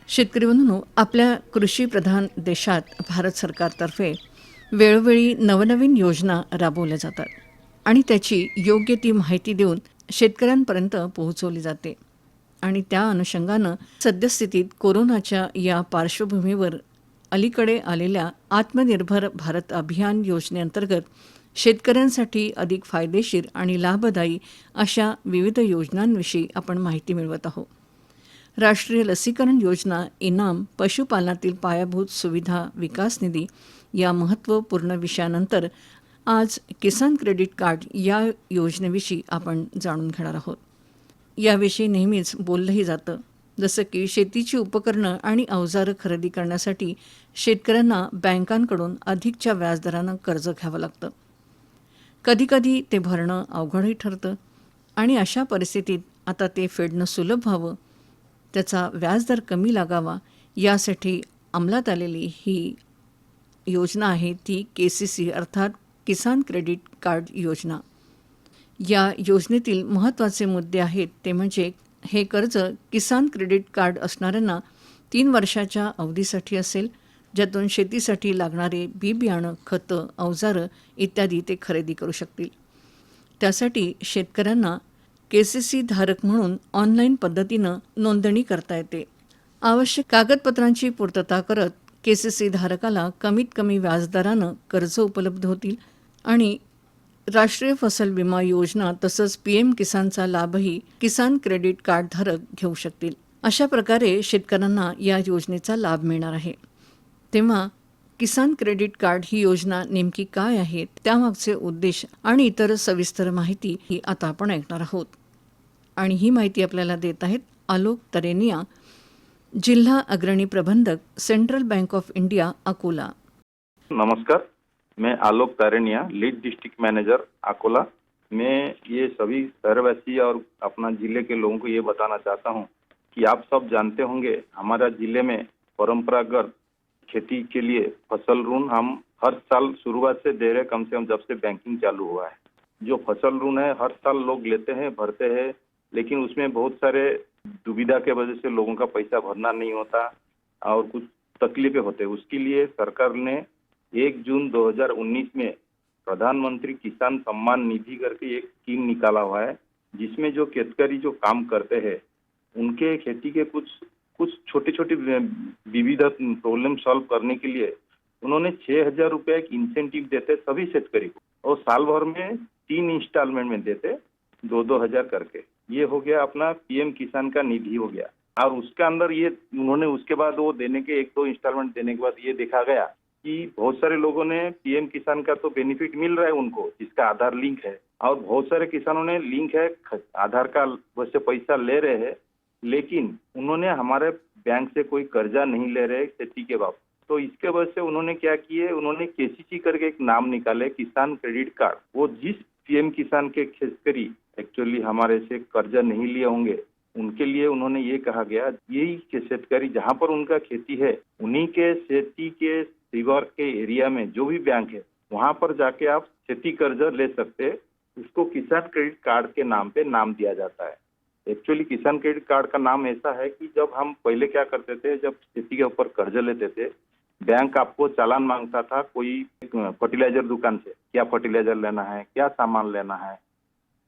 शेतकरी बंधूंनो, आपल्या कृषीप्रधान देशात भारत सरकारतर्फे वेळोवेळी नवनवीन योजना राबवल्या जातात आणि त्याची योग्य ती माहिती देऊन शेतकऱ्यांपर्यंत पोहोचवली जाते. आणि त्या अनुषंगानं सद्यस्थितीत कोरोनाच्या या पार्श्वभूमीवर अलीकडे आलेल्या आत्मनिर्भर भारत अभियान योजनेअंतर्गत शेतकऱ्यांसाठी अधिक फायदेशीर आणि लाभदायी अशा विविध योजनांविषयी आपण माहिती मिळवत आहोत. राष्ट्रीय लसीकरण योजना, इनाम, पशुपालनातील पायाभूत सुविधा विकास निधी या महत्त्वपूर्ण विषयानंतर आज किसान क्रेडिट कार्ड या योजनेविषयी आपण जाणून घेणार आहोत. याविषयी नेहमीच बोललंही जातं, जसं की शेतीची उपकरणं आणि अवजारं खरेदी करण्यासाठी शेतकऱ्यांना बँकांकडून अधिकच्या व्याजदरानं कर्ज घ्यावं लागतं. कधीकधी ते भरणं अवघडही ठरतं आणि अशा परिस्थितीत आता ते फेडणं सुलभ व्हावं, त्याचा व्याजदर कमी लागावा यासाठी अंमलात आलेली ही योजना आहे ती KCC अर्थात किसान क्रेडिट कार्ड योजना. या योजनेतील महत्त्वाचे मुद्दे आहेत ते म्हणजे हे कर्ज किसान क्रेडिट कार्ड असणाऱ्यांना 3 वर्षाच्या अवधीसाठी असेल, ज्यातून शेतीसाठी लागणारे बी-बियाणं, खतं, अवजारं इत्यादी ते खरेदी करू शकतील. त्यासाठी शेतकऱ्यांना KCC धारक म्हणून ऑनलाईन पद्धतीनं नोंदणी करता येते. आवश्यक कागदपत्रांची पूर्तता करत KCC धारकाला कमीत कमी व्याजदरानं कर्ज उपलब्ध होतील आणि राष्ट्रीय फसल विमा योजना तसंच PM किसानचा लाभही किसान क्रेडिट कार्ड धारक घेऊ शकतील. अशा प्रकारे शेतकऱ्यांना या योजनेचा लाभ मिळणार आहे. तेव्हा किसान क्रेडिट कार्ड ही योजना नेमकी काय आहे, त्यामागचे उद्देश आणि इतर सविस्तर माहिती ही आता आपण ऐकणार आहोत. आणि ही माहिती आपल्याला देत आहेत आलोक तरेनिया, जिल्हा अग्रणी प्रबंधक, central bank of India, Akola. नमस्कार, मैं आलोक तारेनिया, लीड डिस्ट्रिक्ट मैनेजर अकोला। मैं ये सभी शहरवासी और अपना जिले के लोगों को ये बताना चाहता हूँ कि आप सब जानते होंगे हमारा जिले में परंपरागत खेती के लिए फसल ऋण हम हर साल शुरुआत से दे रहे, कम से कम जब से बैंकिंग चालू हुआ है। जो फसल ऋण है हर साल लोग लेते हैं, भरते हैं, लेकिन उसमें बहुत सारे दुविधा के वजह से लोगों का पैसा भरना नहीं होता और कुछ तकलीफें होते हैं। उसके लिए सरकार ने 1 जून 2019 में प्रधानमंत्री किसान सम्मान निधि करके एक स्कीम निकाला हुआ है, जिसमें जो शेतकारी जो काम करते हैं उनके खेती के कुछ छोटे छोटे विविध प्रॉब्लम सॉल्व करने के लिए उन्होंने 6,000 रुपये एक इंसेंटिव देते सभी शेतकारी को, और साल भर में 3 इंस्टॉलमेंट में देते 2-2 हजार करके। ये हो गया अपना PM किसान का निधि हो गया। और उसके अंदर ये उन्होंने उसके बाद वो देने के 1-2 इंस्टॉलमेंट देने के बाद ये देखा गया कि बहुत सारे लोगों ने PM किसान का तो बेनिफिट मिल रहा है उनको, जिसका आधार लिंक है, और बहुत सारे किसानों ने लिंक है आधार का वैसे पैसा ले रहे हैं, लेकिन उन्होंने हमारे बैंक से कोई कर्जा नहीं ले रहे खेती के बाबत। तो इसके वजह से उन्होंने क्या किए, उन्होंने KCC करके एक नाम निकाले, किसान क्रेडिट कार्ड। वो जिस PM किसान के शेतकारी एक्चुअली हमारे से कर्जा नहीं लिए होंगे उनके लिए उन्होंने ये कहा गया, यही के शेतकारी जहाँ पर उनका खेती है उन्हीं के खेती के शिवर के एरिया में जो भी बैंक है वहाँ पर जाके आप खेती कर्जा ले सकते हैं। उसको किसान क्रेडिट कार्ड के नाम पे नाम दिया जाता है। एक्चुअली किसान क्रेडिट कार्ड का नाम ऐसा है कि जब हम पहले क्या करते थे, जब खेती के ऊपर कर्जा लेते थे, बैंक आपको चालान मांगता था कोई फर्टिलाइजर दुकान से, क्या फर्टिलाइजर लेना है, क्या सामान लेना है।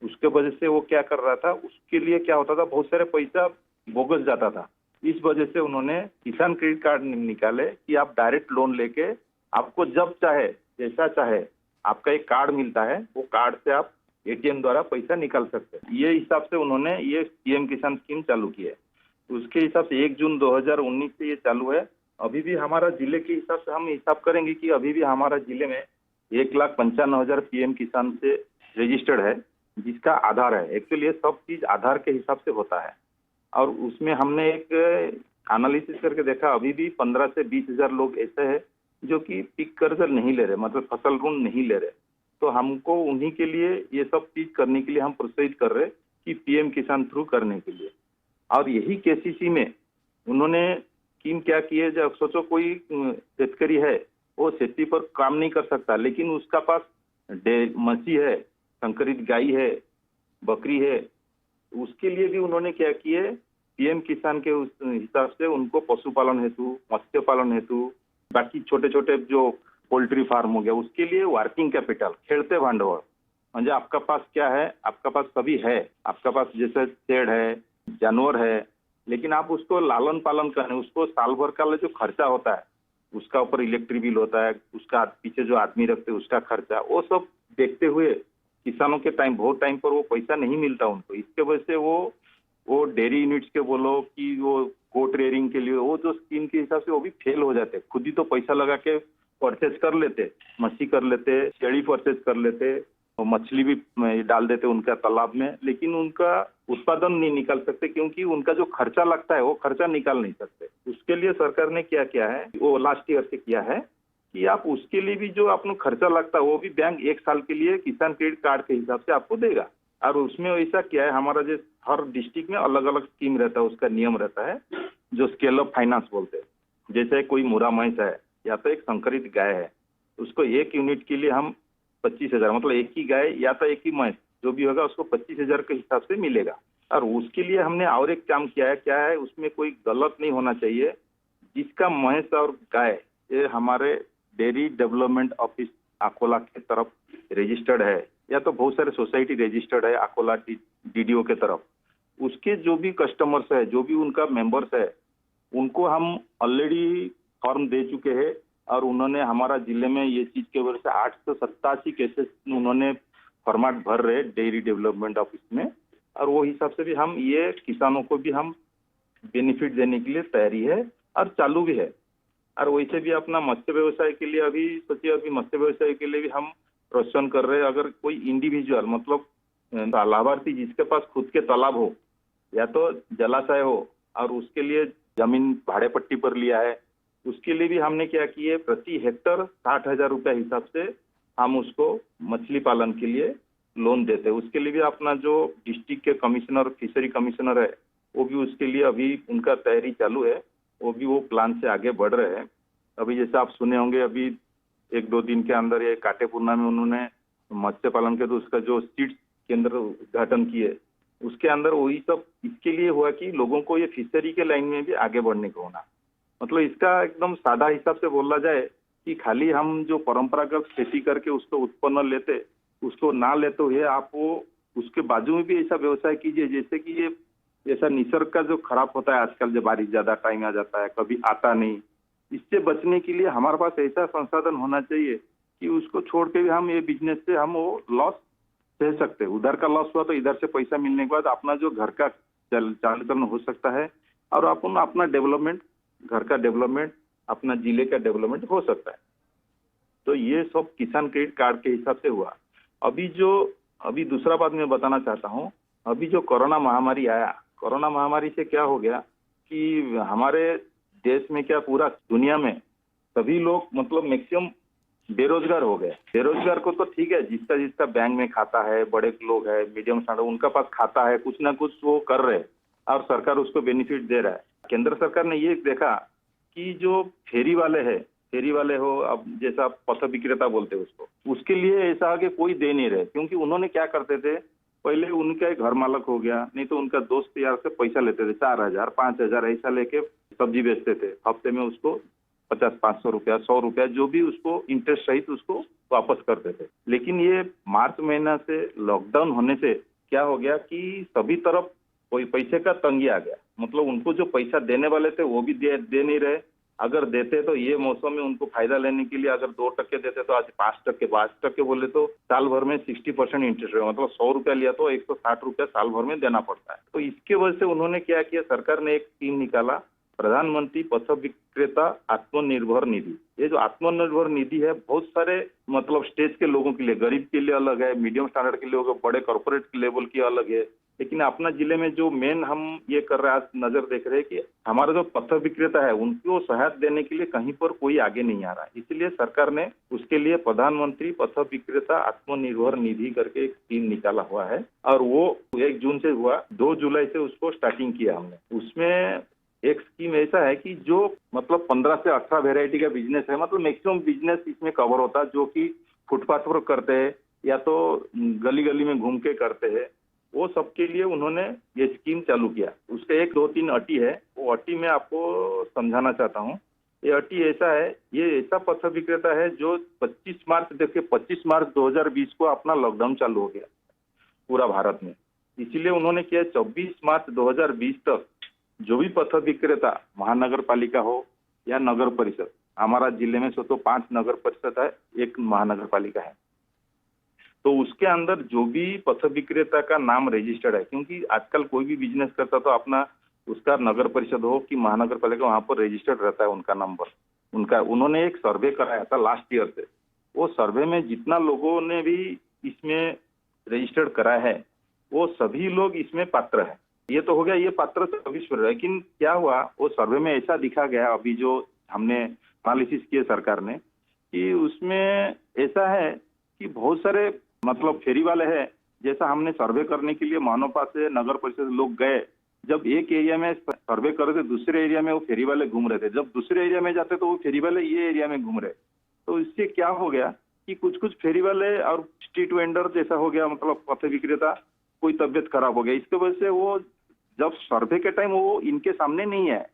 उसके वजह से वो क्या कर रहा था, उसके लिए क्या होता था, बहुत सारे पैसा बोगस जाता था। इस वजह से उन्होंने किसान क्रेडिट कार्ड निकाले कि आप डायरेक्ट लोन लेके आपको जब चाहे जैसा चाहे आपका एक कार्ड मिलता है, वो कार्ड से आप ATM द्वारा पैसा निकाल सकते हैं। ये हिसाब से उन्होंने ये PM किसान स्कीम चालू की है। उसके हिसाब से 1 जून 2019 से ये चालू है। अभी भी हमारा जिले के हिसाब से हम हिसाब करेंगे कि अभी भी हमारा जिले में 1,95,000 PM किसान से रजिस्टर्ड है, जिसका आधार है। एक्चुअली ये सब चीज आधार के हिसाब से होता है, और उसमें हमने एक एनालिसिस करके देखा, अभी भी 15 से 20,000 लोग ऐसे हैं जो कि पिक कर्ज नहीं ले रहे, मतलब फसल ऋण नहीं ले रहे। तो हमको उन्हीं के लिए ये सब चीज करने के लिए हम प्रोत्साहित कर रहे कि PM किसान थ्रू करने के लिए। और यही KCC में उन्होंने स्कीम क्या की है, जब सोचो कोई शेतकारी है वो खेती पर काम नहीं कर सकता, लेकिन उसका पास मसी है, संकरित गाय है, बकरी है, उसके लिए भी उन्होंने क्या किए पीएम किसान के उस हिसाब से उनको पशुपालन हेतु, मत्स्य पालन हेतु, बाकी छोटे छोटे जो पोल्ट्री फार्म हो गया उसके लिए वर्किंग कैपिटल, खेळते भांडवल, म्हणजे आपका पास क्या है, आपका पास सभी है, आपका पास जैसे शेड है, जानवर है, लेकिन आप उसको लालन पालन करने, उसको साल भर का जो खर्चा होता है, उसका ऊपर इलेक्ट्रिक बिल होता है, उसका पीछे जो आदमी रखते हैं उसका खर्चा, वो सब देखते हुए किसानों के बहुत टाइम पर वो पैसा नहीं मिलता उनको। इसके वजह से वो डेयरी यूनिट्स के बोलो कि वो गोट रेयरिंग के लिए वो जो स्कीम के हिसाब से वो भी फेल हो जाते, खुद ही तो पैसा लगा के परचेज कर लेते, मच्छी कर लेते, शेड़ी परचेज कर लेते, और मछली भी डाल देते उनका तालाब में, लेकिन उनका उत्पादन नहीं निकाल सकते क्योंकि उनका जो खर्चा लगता है वो खर्चा निकाल नहीं सकते। उसके लिए सरकार ने क्या किया है, वो लास्ट ईयर से किया है कि आप उसके लिए भी जो आपको खर्चा लगता है वो भी बैंक 1 साल के लिए किसान क्रेडिट कार्ड के हिसाब से आपको देगा। और उसमें ऐसा क्या है, हमारा जो हर डिस्ट्रिक्ट में अलग अलग स्कीम रहता है, उसका नियम रहता है जो स्केल अप फाइनेंस बोलते हैं। जैसे कोई मुरा भैंस है या तो एक संकरित गाय है, उसको 1 यूनिट के लिए हम 25,000, मतलब एक ही गाय या तो एक ही भैंस जो भी होगा उसको 25,000 के हिसाब से मिलेगा। और उसके लिए हमने और एक काम किया है, क्या है उसमें कोई गलत नहीं होना चाहिए, जिसका भैंस और गाय ये हमारे डेयरी डेवलपमेंट ऑफिस अकोला के तरफ रजिस्टर्ड है या तो बहुत सारे सोसाइटी रजिस्टर्ड है अकोला डीडीओ के तरफ, उसके जो भी कस्टमर्स है, जो भी उनका मेंबर्स है, उनको हम ऑलरेडी फॉर्म दे चुके हैं और उन्होंने हमारा जिले में ये चीज के वजह से 887 केसेस उन्होंने फॉर्मेट भर रहे डेयरी डेवलपमेंट ऑफिस में, और वो हिसाब से भी हम ये किसानों को भी हम बेनिफिट देने के लिए तैयारी है और चालू भी है। और वैसे भी अपना मत्स्य व्यवसाय के लिए अभी सोचिए, अभी मत्स्य व्यवसाय के लिए भी हम प्रोत्साहन कर रहे हैं। अगर कोई इंडिविजुअल मतलब लाभार्थी जिसके पास खुद के तालाब हो या तो जलाशय हो और उसके लिए जमीन भाड़े पट्टी पर लिया है, उसके लिए भी हमने क्या किए, प्रति हेक्टर 60,000 रुपये हिसाब से हम उसको मछली पालन के लिए लोन देते हैं। उसके लिए भी अपना जो डिस्ट्रिक्ट के कमिश्नर, फिशरी कमिश्नर है, वो भी उसके लिए अभी उनका तैयारी चालू है, वो भी वो प्लान से आगे बढ़ रहे हैं। अभी जैसे आप सुने होंगे, अभी 1-2 दिन के अंदर ये काटेपूर्णा में उन्होंने मत्स्य पालन के तो उसका जो सीड्स केंद्र उद्घाटन किए, उसके अंदर वही सब इसके लिए हुआ कि लोगों को ये फिशरी के लाइन में भी आगे बढ़ने को होना। मतलब इसका एकदम सादा हिसाब से बोला जाए कि खाली हम जो परंपरागत खेती करके उसको उत्पन्न लेते, उसको ना लेते हुए आप वो उसके बाजू में भी ऐसा व्यवसाय कीजिए जैसे कि ये ऐसा निसर्ग का जो खराब होता है आजकल, जो बारिश ज्यादा टाइम आ जाता है, कभी आता नहीं, इससे बचने के लिए हमारे पास ऐसा संसाधन होना चाहिए कि उसको छोड़ के भी हम ये बिजनेस से हम वो लॉस सह सकते हैं। उधर का लॉस हुआ तो इधर से पैसा मिलने के बाद अपना जो घर का चालचलन हो सकता है और अपन अपना डेवलपमेंट, घर का डेवलपमेंट, अपना जिले का डेवलपमेंट हो सकता है। तो ये सब किसान क्रेडिट कार्ड के हिसाब से हुआ। अभी दूसरा बात मैं बताना चाहता हूँ, अभी जो कोरोना महामारी आया, कोरोना महामारी से क्या हो गया कि हमारे देश में क्या पूरा दुनिया में सभी लोग मतलब मैक्सिमम बेरोजगार हो गए। बेरोजगार को तो ठीक है, जिसका बैंक में खाता है, बड़े लोग है, मीडियम स्टैंडर्ड, उनका पास खाता है, कुछ ना कुछ वो कर रहे हैं और सरकार उसको बेनिफिट दे रहा है। केंद्र सरकार ने ये देखा कि जो फेरी वाले हो, अब जैसा पथ विक्रेता बोलते हैं उसको, उसके लिए ऐसा आगे कोई दे नहीं रहे, क्योंकि उन्होंने क्या करते थे, पहले उनका एक घर मालक हो गया, नहीं तो उनका दोस्त यार से पैसा लेते थे, 4,000 5,000 ऐसा लेके सब्जी बेचते थे, हफ्ते में उसको 50-500 रुपया 100 रुपया जो भी उसको इंटरेस्ट सहित उसको वापस करते थे। लेकिन ये मार्च महीना से लॉकडाउन होने से क्या हो गया कि सभी तरफ कोई पैसे का तंगी आ गया, मतलब उनको जो पैसा देने वाले थे वो भी दे नहीं रहे। अगर देते तो ये मौसम में उनको फायदा लेने के लिए अगर 2% देते तो आज 5%, 5% बोले तो साल भर में 60% इंटरेस्ट है, मतलब 100 रुपया लिया तो 160 रुपया साल भर में देना पड़ता है। तो इसके वजह से उन्होंने क्या किया, सरकार ने एक स्कीम निकाला, प्रधानमंत्री पथ विक्रेता आत्मनिर्भर निधि। ये जो आत्मनिर्भर निधि है, बहुत सारे मतलब स्टेज के लोगों के लिए, गरीब के लिए अलग है, मीडियम स्टैंडर्ड के लिए, बड़े कॉर्पोरेट लेवल की अलग है। लेकिन अपना जिले में जो मेन हम ये कर रहे हैं, आज नजर देख रहे हैं कि हमारा जो पथ विक्रेता है उनको सहायता देने के लिए कहीं पर कोई आगे नहीं आ रहा है। इसलिए सरकार ने उसके लिए प्रधानमंत्री पथ विक्रेता आत्मनिर्भर निधि करके एक स्कीम निकाला हुआ है और वो 1 जून से हुआ, 2 जुलाई से उसको स्टार्टिंग किया हमने। उसमें एक स्कीम ऐसा है कि जो मतलब 15 से 18 वेराइटी का बिजनेस है, मतलब मैक्सिमम बिजनेस इसमें कवर होता है, जो कि फुटपाथ पर करते हैं या तो गली गली में घूम के करते हैं, वो सबके लिए उन्होंने ये स्कीम चालू किया। उसके एक दो तीन अटी है, वो अटी मैं आपको समझाना चाहता हूँ। ये अटी ऐसा है, ये ऐसा पथ विक्रेता है जो 25 मार्च 2020 को अपना लॉकडाउन चालू हो गया पूरा भारत में। इसीलिए उन्होंने किया 24 मार्च 2020 तक जो भी पथ विक्रेता महानगर पालिका हो या नगर परिषद, हमारा जिले में तो 5 नगर परिषद है, 1 महानगर पालिका है, तो उसके अंदर जो भी पथ विक्रेता का नाम रजिस्टर्ड है, क्योंकि आजकल कोई भी बिजनेस करता तो अपना उसका नगर परिषद हो कि महानगर पालिका वहां पर रजिस्टर्ड रहता है उनका नंबर। उन्होंने एक सर्वे कराया था लास्ट ईयर से। वो सर्वे में जितना लोगों ने भी इसमें रजिस्टर्ड करा है वो सभी लोग इसमें पात्र है। ये तो हो गया, ये पात्र सभी पर। लेकिन क्या हुआ, वो सर्वे में ऐसा दिखा गया, अभी जो हमने एनालिसिस किए सरकार ने, कि उसमें ऐसा है कि बहुत सारे मतलब फेरी वाले हैं। जैसा हमने सर्वे करने के लिए मानोपा से नगर परिषद लोग गए, जब एक एरिया में सर्वे कर रहे थे, दूसरे एरिया में वो फेरी वाले घूम रहे थे, जब दूसरे एरिया में जाते तो वो फेरी वाले ये एरिया में घूम रहे। तो इससे क्या हो गया कि कुछ फेरी वाले और स्ट्रीट वेंडर जैसा हो गया, मतलब पथ विक्रेता कोई तबियत खराब हो गया। इसके वजह से वो जब सर्वे के टाइम वो इनके सामने नहीं है,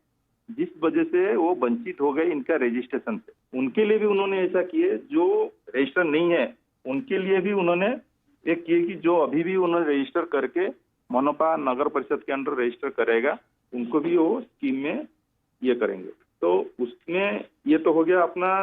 जिस वजह से वो वंचित हो गए इनका रजिस्ट्रेशन से। उनके लिए भी उन्होंने ऐसा किए, जो रजिस्टर नहीं है उनके लिए भी उन्होंने एक किए कि जो अभी भी उन्होंने रजिस्टर करके मनपा नगर परिषद के अंडर रजिस्टर करेगा, उनको भी वो स्कीम में ये करेंगे। तो उसमें ये तो हो गया अपना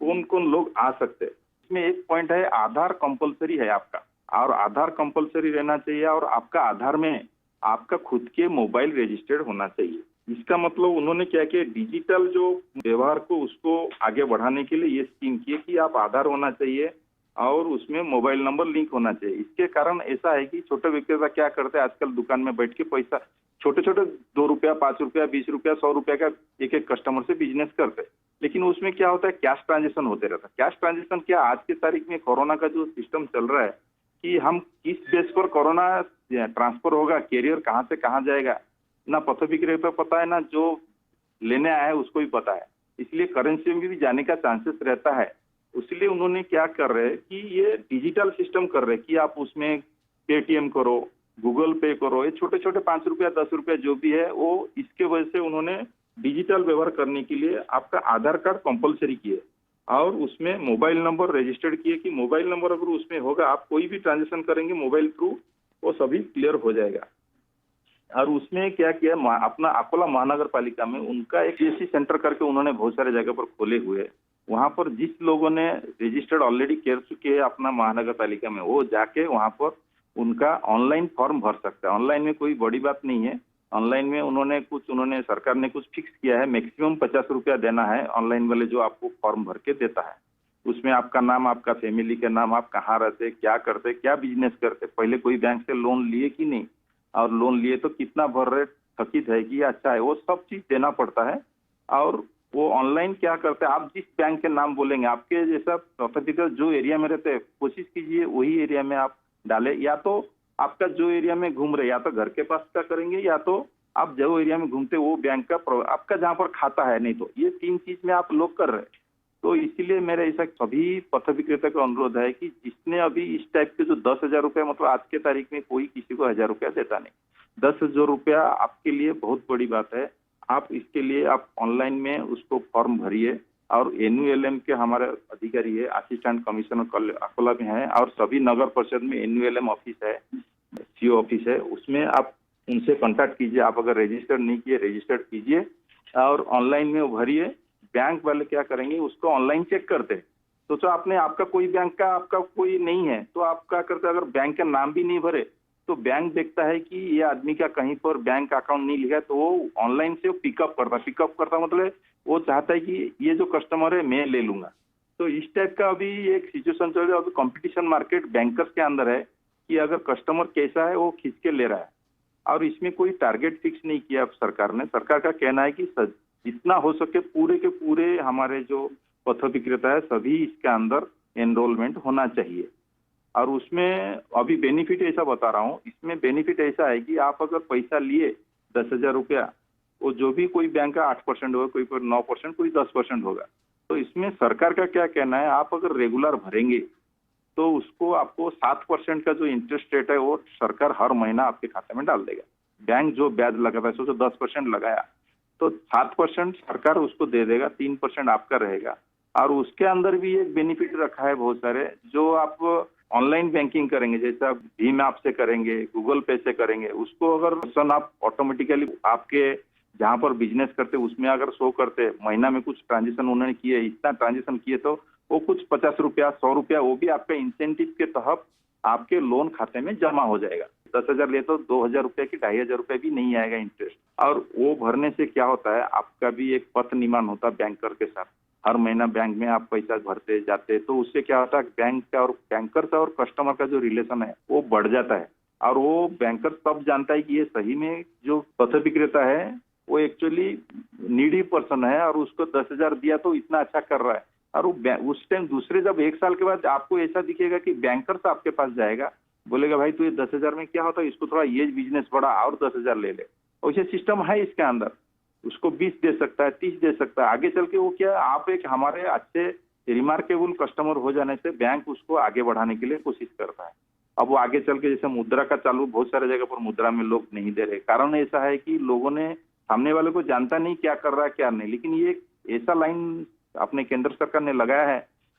कौन कौन लोग आ सकते हैं। इसमें एक पॉइंट है, आधार कंपलसरी है आपका, और आधार कंपलसरी रहना चाहिए, और आपका आधार में आपका खुद के मोबाइल रजिस्टर्ड होना चाहिए। इसका मतलब उन्होंने क्या किया, डिजिटल जो व्यवहार को उसको आगे बढ़ाने के लिए ये स्कीम की है कि आप आधार होना चाहिए और उसमें मोबाइल नंबर लिंक होना चाहिए। इसके कारण ऐसा है कि छोटे विक्रेता क्या करते हैं, आजकल दुकान में बैठ के पैसा छोटे छोटे 2 रुपया, 5 रुपया, 20 रुपया, 100 रुपया का एक एक कस्टमर से बिजनेस करते हैं। लेकिन उसमें क्या होता है, कैश ट्रांजेक्शन होते रहता है। कैश ट्रांजेक्शन क्या, आज की तारीख में कोरोना का जो सिस्टम चल रहा है कि हम किस बेस पर कोरोना ट्रांसफर होगा, कैरियर कहाँ से कहाँ जाएगा, ना पथ विक्रेता पता है, ना जो लेने आया है उसको भी पता है। इसलिए करेंसी में भी जाने का चांसेस रहता है। इसलिए उन्होंने क्या कर रहे हैं कि ये डिजिटल सिस्टम कर रहे हैं कि आप उसमें पेटीएम करो, गूगल पे करो, ये छोटे छोटे 5 रुपया 10 रुपया जो भी है वो, इसके वजह से उन्होंने डिजिटल व्यवहार करने के लिए आपका आधार कार्ड कंपलसरी किए और उसमें मोबाइल नंबर रजिस्टर्ड किए कि मोबाइल नंबर अगर उसमें होगा, आप कोई भी ट्रांजेक्शन करेंगे मोबाइल थ्रू, वो सभी क्लियर हो जाएगा। और उसमें क्या किया, अपना अकोला महानगर पालिका में उनका एक सीएससी सेंटर करके उन्होंने बहुत सारे जगह पर खोले हुए। वहां पर जिस लोगों ने रजिस्टर्ड ऑलरेडी कर चुके हैं अपना महानगर पालिका में, वो जाके वहां पर उनका ऑनलाइन फॉर्म भर सकता है। ऑनलाइन में कोई बड़ी बात नहीं है। ऑनलाइन में उन्होंने सरकार ने कुछ फिक्स किया है, मैक्सिमम 50 रुपया देना है ऑनलाइन वाले जो आपको फॉर्म भर के देता है। उसमें आपका नाम, आपका फैमिली का नाम, आप कहाँ रहते, क्या करते, क्या बिजनेस करते, पहले कोई बैंक से लोन लिए कि नहीं, और लोन लिए तो कितना भर रहे, थकित है कि अच्छा है, वो सब चीज देना पड़ता है। और वो ऑनलाइन क्या करते हैं, आप जिस बैंक के नाम बोलेंगे, आपके जैसा पर्टिकुलर जो एरिया में रहते हैं, कोशिश कीजिए वही एरिया में आप डाले। या तो आपका जो एरिया में घूम रहे, या तो घर के पास का करेंगे, या तो आप जो एरिया में घूमते वो बैंक का आपका जहाँ पर खाता है, नहीं तो ये 3 चीज में आप लोग कर रहे हैं। तो इसीलिए मेरा ऐसा सभी पथ विक्रेता का अनुरोध है कि जिसने अभी इस टाइप के जो 10,000 रुपया, मतलब आज के तारीख में कोई किसी को 1,000 रुपया देता नहीं। 10,000 रुपया आपके लिए बहुत बड़ी बात है। आप इसके लिए आप ऑनलाइन में उसको फॉर्म भरिए, और एनयूएलएम के हमारे अधिकारी है, असिस्टेंट कमिश्नर अकोला में है, और सभी नगर परिषद में एनयूएलएम ऑफिस है, सीओ ऑफिस है, उसमें आप उनसे कांटेक्ट कीजिए। आप अगर रजिस्टर नहीं किए, रजिस्टर्ड कीजिए और ऑनलाइन में भरिए। बैंक वाले क्या करेंगे, उसको ऑनलाइन चेक करते हैं। तो आपने आपका कोई बैंक का आपका कोई नहीं है, तो आप क्या करते हैं, अगर बैंक का नाम भी नहीं भरे तो बैंक देखता है कि ये आदमी का कहीं पर बैंक अकाउंट नहीं लिखा है, तो वो ऑनलाइन से पिकअप करता मतलब वो चाहता है कि ये जो कस्टमर है मैं ले लूंगा। तो इस टाइप का अभी एक सिचुएशन चल रहा है। अभी कंपटीशन मार्केट बैंकर्स के अंदर है कि अगर कस्टमर कैसा है वो खींच के ले रहा है, और इसमें कोई टारगेट फिक्स नहीं किया सरकार ने। सरकार का कहना है कि जितना हो सके पूरे के पूरे हमारे जो पथ विक्रेता है सभी इसके अंदर एनरोलमेंट होना चाहिए। और उसमें अभी बेनिफिट ऐसा बता रहा हूँ, इसमें बेनिफिट ऐसा है कि आप अगर पैसा लिए 10,000 रुपया, वो जो भी कोई बैंक का 8% होगा, कोई पर 9%, कोई 10% होगा। तो इसमें सरकार का क्या कहना है, आप अगर रेगुलर भरेंगे तो उसको आपको 7% का जो इंटरेस्ट रेट है वो सरकार हर महीना आपके खाते में डाल देगा। बैंक जो ब्याज लगाता है सोचो 10% लगाया तो 7% सरकार उसको दे देगा, 3% आपका रहेगा। और उसके अंदर भी एक बेनिफिट रखा है बहुत सारे, जो आप ऑनलाइन बैंकिंग करेंगे, जैसे आप भीम ऐप से करेंगे, गूगल पे से करेंगे, उसको अगर ऑप्शन आप ऑटोमेटिकली आपके जहां पर बिजनेस करते उसमें अगर शो करते महीना में कुछ ट्रांजेक्शन उन्होंने किए, इतना ट्रांजेक्शन किए तो वो कुछ 50 रुपया 100 रुपया वो भी आपका इंसेंटिव के तहत आपके लोन खाते में जमा हो जाएगा। 10,000 ले तो 2,000 रुपया की 2,500 रुपया भी नहीं आएगा इंटरेस्ट। और वो भरने से क्या होता है, आपका भी एक पथ निर्माण होता है बैंकर के साथ। हर महीना बैंक में आप पैसा भरते जाते, तो उससे क्या होता है बैंक का और बैंकर का और कस्टमर का जो रिलेशन है वो बढ़ जाता है। और वो बैंकर तब जानता है कि ये सही में जो पथ विक्रेता है वो एक्चुअली नीडी पर्सन है और उसको 10,000 दिया तो इतना अच्छा कर रहा है। और वो उस टाइम दूसरे जब 1 साल के बाद आपको ऐसा दिखेगा कि बैंकर से आपके पास जाएगा, बोलेगा भाई तू ये 10,000 में क्या होता है, इसको थोड़ा ये बिजनेस बढ़ा और 10,000 ले ले। वैसे सिस्टम है इसके अंदर, उसको 20 दे सकता है, 30 दे सकता है। आगे चल के वो क्या आप एक हमारे अच्छे रिमार्केबल कस्टमर हो जाने से बैंक उसको आगे बढ़ाने के लिए कोशिश करता है। अब वो आगे चल के जैसे मुद्रा का चालू बहुत सारे जगह पर मुद्रा में लोग नहीं दे रहे, कारण ऐसा है कि लोगों ने सामने वाले को जानता नहीं क्या कर रहा है क्या नहीं। लेकिन ये ऐसा लाइन अपने केंद्र सरकार ने लगाया है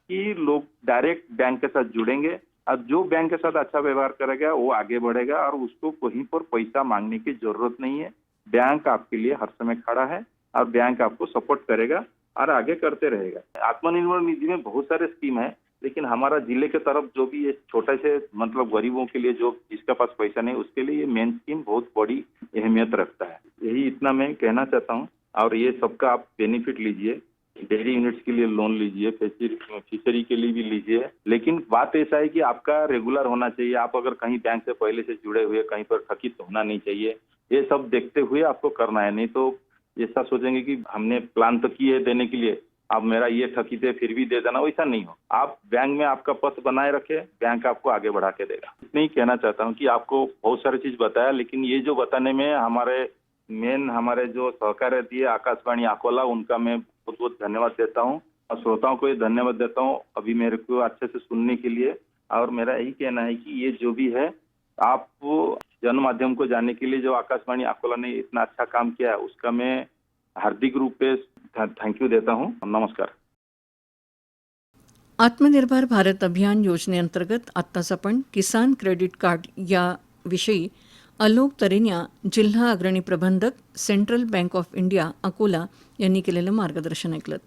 कि लोग डायरेक्ट बैंक के साथ जुड़ेंगे और जो बैंक के साथ अच्छा व्यवहार करेगा वो आगे बढ़ेगा और उसको कहीं पर पैसा मांगने की जरूरत नहीं है। बैंक आपके लिए हर समय खड़ा है और बैंक आपको सपोर्ट करेगा और आगे करते रहेगा। आत्मनिर्भर निधि में बहुत सारे स्कीम है, लेकिन हमारा जिले के तरफ जो भी ये छोटे से मतलब गरीबों के लिए जो जिसके पास पैसा नहीं उसके लिए ये मेन स्कीम बहुत बड़ी अहमियत रखता है। यही इतना मैं कहना चाहता हूँ। और ये सबका आप बेनिफिट लीजिए, डेयरी यूनिट्स के लिए लोन लीजिए, फिशरी के लिए भी लीजिए। लेकिन बात ऐसा है कि आपका रेगुलर होना चाहिए। आप अगर कहीं बैंक से पहले से जुड़े हुए कहीं पर ठगित होना नहीं चाहिए। ये सब देखते हुए आपको करना है, नहीं तो ऐसा सोचेंगे कि हमने प्लान तो किए देने के लिए, अब मेरा ये ठगी थे फिर भी दे देना, वैसा नहीं हो। आप बैंक में आपका पथ बनाए रखे, बैंक आपको आगे बढ़ा के देगा। इतना ही कहना चाहता हूँ कि आपको बहुत सारी चीज बताया, लेकिन ये जो बताने में हमारे जो सहकार्य दिए आकाशवाणी अकोला, उनका मैं बहुत बहुत धन्यवाद देता हूँ और श्रोताओं को ये धन्यवाद देता हूँ अभी मेरे को अच्छे से सुनने के लिए। और मेरा यही कहना है कि ये जो भी है आप जन माध्यम को जानने के लिए जो आकाशवाणी अकोला ने इतना अच्छा काम किया है उसका मैं हार्दिक रूप से थैंक यू देता हूँ। नमस्कार। आत्मनिर्भर भारत अभियान योजनेअंतर्गत आत्ताच आपण किसान क्रेडिट कार्ड या विषयी आलोक तरेनिया, जिल्हा अग्रणी प्रबंधक, central bank of India Akola यांनी केलेलं मार्गदर्शन ऐकलं।